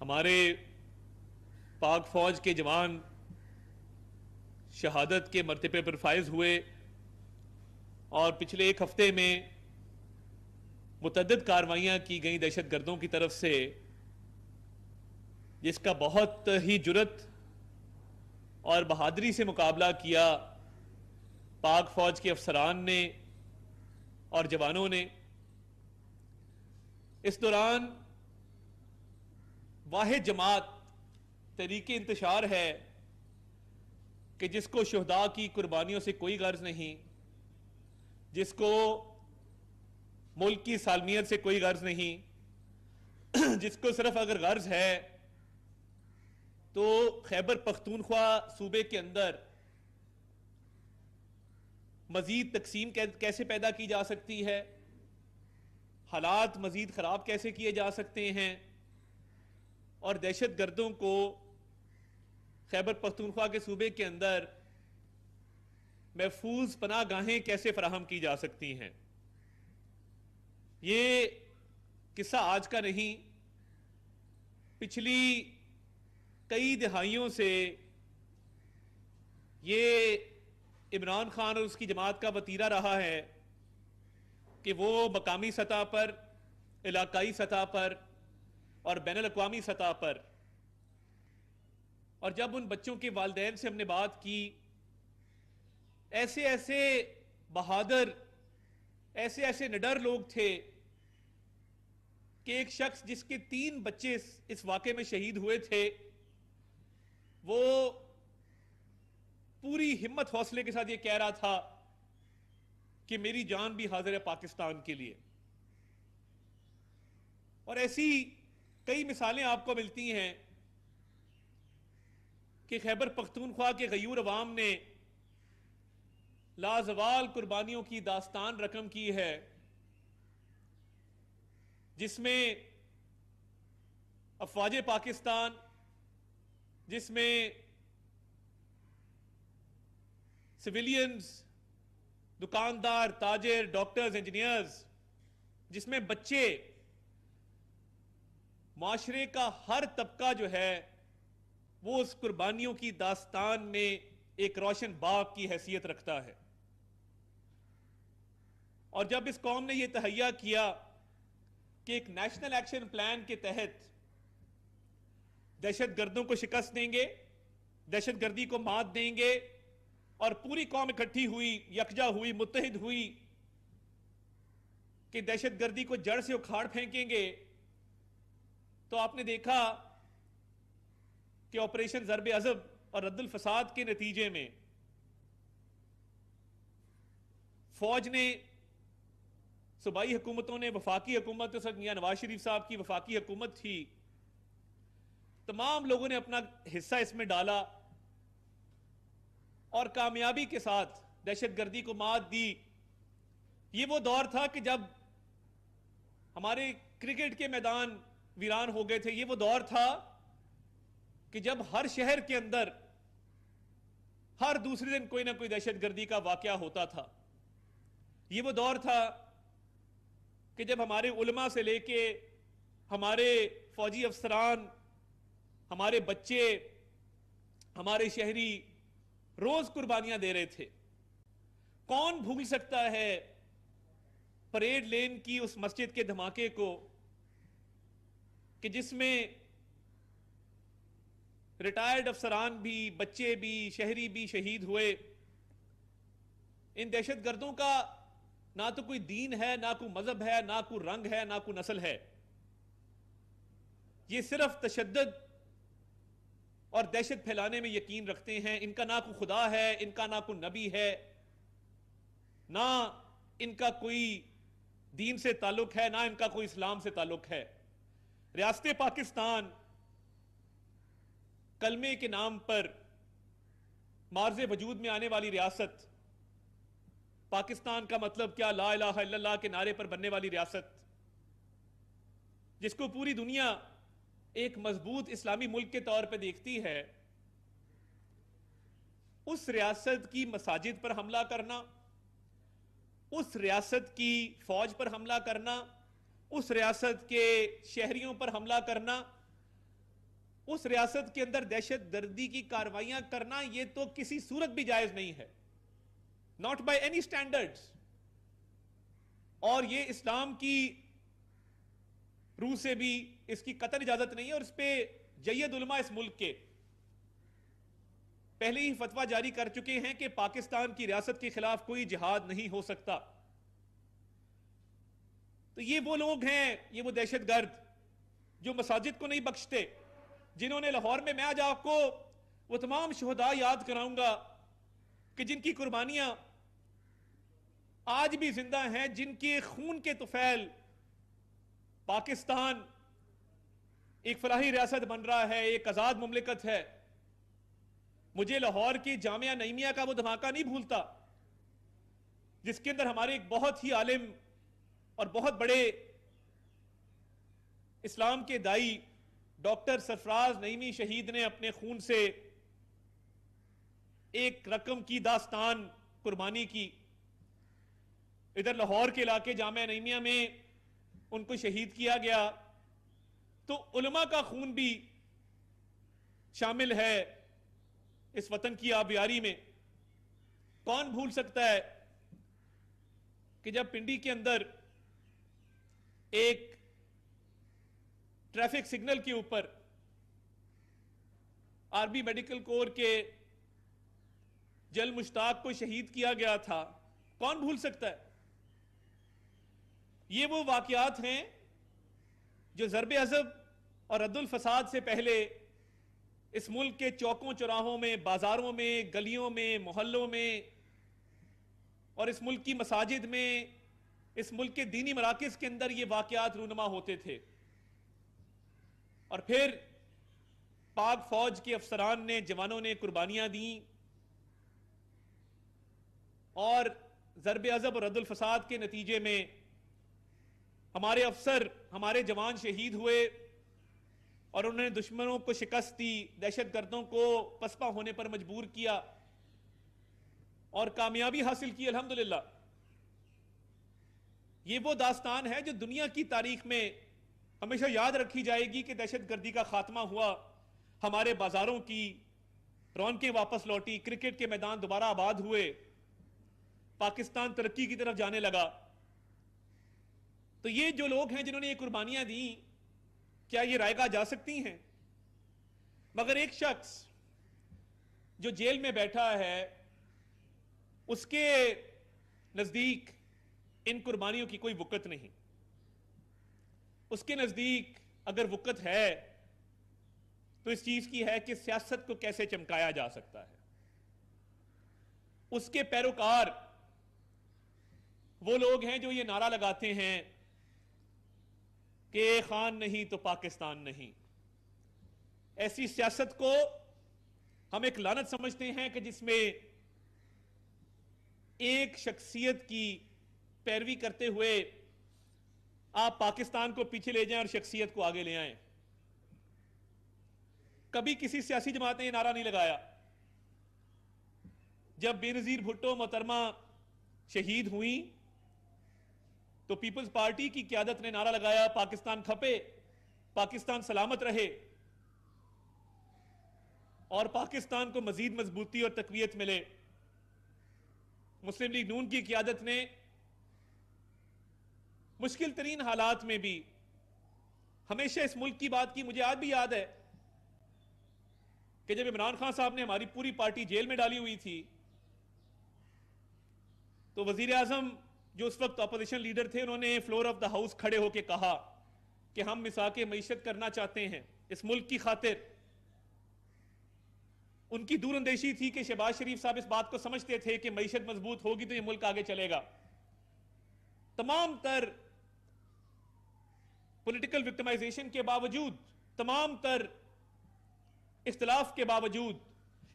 ہمارے پاک فوج کے جوان شہادت کے مرتبے پر فائز ہوئے اور پچھلے ایک ہفتے میں متعدد کارروائیاں کی گئیں دہشت گردوں کی طرف سے، جس کا بہت ہی جرات اور بہادری سے مقابلہ کیا پاک فوج کے افسران نے اور جوانوں نے۔ اس دوران واحد جماعت تحریک انتشار ہے کہ جس کو شہداء کی قربانیوں سے کوئی غرض نہیں، جس کو ملک کی سالمیت سے کوئی غرض نہیں، جس کو صرف اگر غرض ہے تو خیبر پختونخوا صوبے کے اندر مزید تقسیم کیسے پیدا کی جا سکتی ہے، حالات مزید خراب کیسے کیے جا سکتے ہیں، اور دہشت گردوں کو خیبر پختونخوا کے صوبے کے اندر محفوظ پناہ گاہیں کیسے فراہم کی جا سکتی ہیں۔ یہ قصہ آج کا نہیں، پچھلی کئی دہائیوں سے یہ عمران خان اور اس کی جماعت کا وتیرہ رہا ہے کہ وہ مقامی سطح پر، علاقائی سطح پر اور بین الاقوامی سطح پر، اور جب ان بچوں کے والدین سے ہم نے بات کی، ایسے ایسے بہادر، ایسے ایسے نڈر لوگ تھے کہ ایک شخص جس کے 3 بچے اس واقعے میں شہید ہوئے تھے، وہ پوری ہمت حوصلے کے ساتھ یہ کہہ رہا تھا کہ میری جان بھی حاضر ہے پاکستان کے لیے۔ اور ایسی کئی مثالیں آپ کو ملتی ہیں کہ خیبر پختونخوا کے غیور عوام نے لازوال قربانیوں کی داستان رقم کی ہے، جس میں افواج پاکستان، جس میں سویلینز، دکاندار، تاجر، ڈاکٹرز، انجینئرز، جس میں بچے، معاشرے کا ہر طبقہ جو ہے وہ اس قربانیوں کی داستان میں ایک روشن باغ کی حیثیت رکھتا ہے۔ اور جب اس قوم نے یہ تہیہ کیا کہ ایک نیشنل ایکشن پلان کے تحت دہشت گردوں کو شکست دیں گے، دہشت گردی کو مات دیں گے، اور پوری قوم اکٹھی ہوئی، یکجا ہوئی، متحد ہوئی کہ دہشت گردی کو جڑ سے اکھاڑ پھینکیں گے، تو آپ نے دیکھا کہ آپریشن ضرب عضب اور رد الفساد کے نتیجے میں فوج نے، صوبائی حکومتوں نے، وفاقی حکومت، اس وقت میاں نواز شریف صاحب کی وفاقی حکومت تھی، تمام لوگوں نے اپنا حصہ اس میں ڈالا اور کامیابی کے ساتھ دہشت گردی کو مات دی۔ یہ وہ دور تھا کہ جب ہمارے کرکٹ کے میدان ویران ہو گئے تھے، یہ وہ دور تھا کہ جب ہر شہر کے اندر ہر دوسرے دن کوئی نہ کوئی دہشت گردی کا واقعہ ہوتا تھا۔ یہ وہ دور تھا کہ جب ہمارے علماء سے لے کے ہمارے فوجی افسران، ہمارے بچے، ہمارے شہری روز قربانیاں دے رہے تھے۔ کون بھول سکتا ہے پریڈ لین کی اس مسجد کے دھماکے کو کہ جس میں ریٹائرڈ افسران بھی، بچے بھی، شہری بھی شہید ہوئے۔ ان دہشت گردوں کا نہ تو کوئی دین ہے، نہ کوئی مذہب ہے، نہ کوئی رنگ ہے، نہ کوئی نسل ہے۔ یہ صرف تشدد اور دہشت پھیلانے میں یقین رکھتے ہیں۔ ان کا نہ کوئی خدا ہے، ان کا نہ کوئی نبی ہے، نہ ان کا کوئی دین سے تعلق ہے، نہ ان کا کوئی اسلام سے تعلق ہے۔ ریاست پاکستان کلمے کے نام پر معرض وجود میں آنے والی ریاست، پاکستان کا مطلب کیا، لا الہ الا اللہ کے نعرے پر بننے والی ریاست، جس کو پوری دنیا ایک مضبوط اسلامی ملک کے طور پہ دیکھتی ہے، اس ریاست کی مساجد پر حملہ کرنا، اس ریاست کی فوج پر حملہ کرنا، اس ریاست کے شہریوں پر حملہ کرنا، اس ریاست کے اندر دہشت گردی کی کارروائیاں کرنا یہ تو کسی صورت بھی جائز نہیں ہے، ناٹ بائی اینی اسٹینڈرڈز. اور یہ اسلام کی روح سے بھی اس کی قطعی اجازت نہیں ہے، اور اس پہ جید علماء اس ملک کے پہلے ہی فتویٰ جاری کر چکے ہیں کہ پاکستان کی ریاست کے خلاف کوئی جہاد نہیں ہو سکتا. تو یہ وہ لوگ ہیں، یہ وہ دہشت گرد جو مساجد کو نہیں بخشتے، جنہوں نے لاہور میں آج آپ کو وہ تمام شہداء یاد کراؤں گا کہ جن کی قربانیاں آج بھی زندہ ہیں، جن کے خون کے طفیل پاکستان ایک فلاحی ریاست بن رہا ہے، ایک آزاد مملکت ہے. مجھے لاہور کی جامعہ نعیمیہ کا وہ دھماکہ نہیں بھولتا جس کے اندر ہمارے ایک بہت ہی عالم اور بہت بڑے اسلام کے دائی ڈاکٹر سرفراز نعیمی شہید نے اپنے خون سے ایک رقم کی داستان قربانی کی. ادھر لاہور کے علاقے جامعہ نعیمیہ میں ان کو شہید کیا گیا. تو علماء کا خون بھی شامل ہے اس وطن کی آبیاری میں. کون بھول سکتا ہے کہ جب پنڈی کے اندر ایک ٹریفک سگنل کے اوپر آرمی میڈیکل کور کے جل مشتاق کو شہید کیا گیا تھا، کون بھول سکتا ہے؟ یہ وہ واقعات ہیں جو ضرب عضب اور رد الفساد سے پہلے اس ملک کے چوکوں چوراہوں میں، بازاروں میں، گلیوں میں، محلوں میں اور اس ملک کی مساجد میں، اس ملک کے دینی مراکز کے اندر یہ واقعات رونما ہوتے تھے. اور پھر پاک فوج کے افسران نے، جوانوں نے قربانیاں دیں اور ضرب عضب اور رد الفساد کے نتیجے میں ہمارے افسر، ہمارے جوان شہید ہوئے اور انہوں نے دشمنوں کو شکست دی، دہشت گردوں کو پسپا ہونے پر مجبور کیا اور کامیابی حاصل کی الحمدللہ. یہ وہ داستان ہے جو دنیا کی تاریخ میں ہمیشہ یاد رکھی جائے گی کہ دہشت گردی کا خاتمہ ہوا، ہمارے بازاروں کی رونقیں واپس لوٹی، کرکٹ کے میدان دوبارہ آباد ہوئے، پاکستان ترقی کی طرف جانے لگا. تو یہ جو لوگ ہیں جنہوں نے یہ قربانیاں دیں، کیا یہ رائیگاہ جا سکتی ہیں؟ مگر ایک شخص جو جیل میں بیٹھا ہے، اس کے نزدیک ان قربانیوں کی کوئی وقت نہیں. اس کے نزدیک اگر وقت ہے تو اس چیز کی ہے کہ سیاست کو کیسے چمکایا جا سکتا ہے. اس کے پیروکار وہ لوگ ہیں جو یہ نعرہ لگاتے ہیں کہ خان نہیں تو پاکستان نہیں. ایسی سیاست کو ہم ایک لعنت سمجھتے ہیں کہ جس میں ایک شخصیت کی پیروی کرتے ہوئے آپ پاکستان کو پیچھے لے جائیں اور شخصیت کو آگے لے آئیں. کبھی کسی سیاسی جماعت نے یہ نعرہ نہیں لگایا. جب بے نظیر بھٹو محترمہ شہید ہوئیں تو پیپلز پارٹی کی قیادت نے نعرہ لگایا پاکستان کھپے، پاکستان سلامت رہے اور پاکستان کو مزید مضبوطی اور تقویت ملے. مسلم لیگ نون کی قیادت نے مشکل ترین حالات میں بھی ہمیشہ اس ملک کی بات کی. مجھے آج بھی یاد ہے کہ جب عمران خان صاحب نے ہماری پوری پارٹی جیل میں ڈالی ہوئی تھی تو وزیر اعظم جو اس وقت اپوزیشن لیڈر تھے، انہوں نے فلور آف دا ہاؤس کھڑے ہو کے کہا کہ ہم مساق معیشت کرنا چاہتے ہیں اس ملک کی خاطر. ان کی دور اندیشی تھی کہ شہباز شریف صاحب اس بات کو سمجھتے تھے کہ معیشت مضبوط ہوگی تو یہ ملک آگے چلے گا. تمام تر پولیٹیکل وکٹمائزیشن کے باوجود، تمام تر اختلاف کے باوجود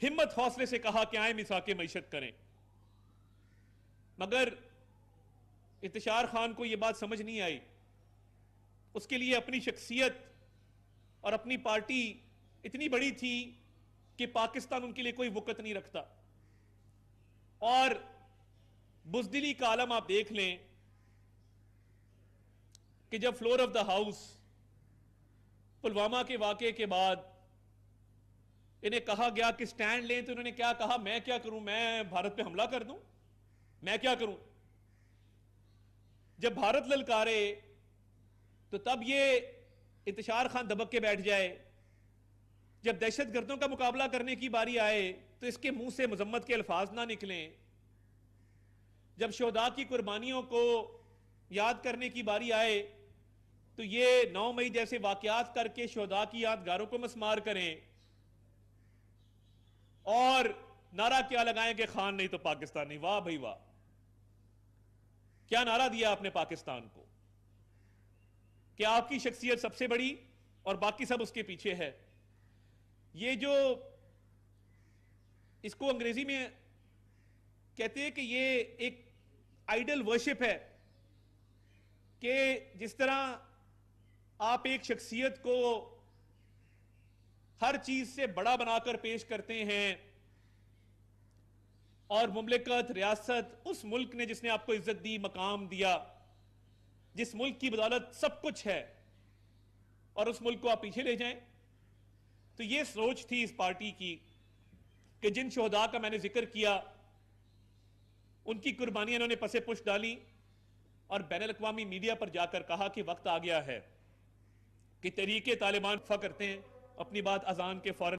ہمت حوصلے سے کہا کہ آئیں مساق معیشت کریں. مگر انتشار خان کو یہ بات سمجھ نہیں آئی. اس کے لیے اپنی شخصیت اور اپنی پارٹی اتنی بڑی تھی کہ پاکستان ان کے لیے کوئی وقت نہیں رکھتا. اور بزدلی کا عالم آپ دیکھ لیں کہ جب floor of the house Pulwama کے واقعے کے بعد انہیں کہا گیا کہ سٹینڈ لیں تو انہوں نے کیا کہا؟ میں کیا کروں؟ میں بھارت پہ حملہ کر دوں؟ میں کیا کروں؟ جب بھارت للکارے تو تب یہ انتشار خان دبک کے بیٹھ جائے، جب دہشت گردوں کا مقابلہ کرنے کی باری آئے تو اس کے منہ سے مذمت کے الفاظ نہ نکلیں، جب شہداء کی قربانیوں کو یاد کرنے کی باری آئے تو یہ 9 مئی جیسے واقعات کر کے شہداء کی یادگاروں کو مسمار کریں، اور نعرہ کیا لگائیں کہ خان نہیں تو پاکستان نہیں۔ واہ بھائی واہ، کیا نعرہ دیا آپ نے پاکستان کو کہ آپ کی شخصیت سب سے بڑی اور باقی سب اس کے پیچھے ہے۔ یہ جو اس کو انگریزی میں کہتے ہیں کہ یہ ایک آئیڈل ورشپ ہے، کہ جس طرح آپ ایک شخصیت کو ہر چیز سے بڑا بنا کر پیش کرتے ہیں، اور مملکت، ریاست، اس ملک نے جس نے آپ کو عزت دی، مقام دیا، جس ملک کی بدولت سب کچھ ہے، اور اس ملک کو آپ پیچھے لے جائیں۔ تو یہ سوچ تھی اس پارٹی کی کہ جن شہداء کا میں نے ذکر کیا ان کی قربانیاں انہوں نے پسے پش ڈالی، اور بین الاقوامی میڈیا پر جا کر کہا کہ وقت آ گیا ہے کہ تحریک طالبان کرتے ہیں اپنی بات اذان کے فوراً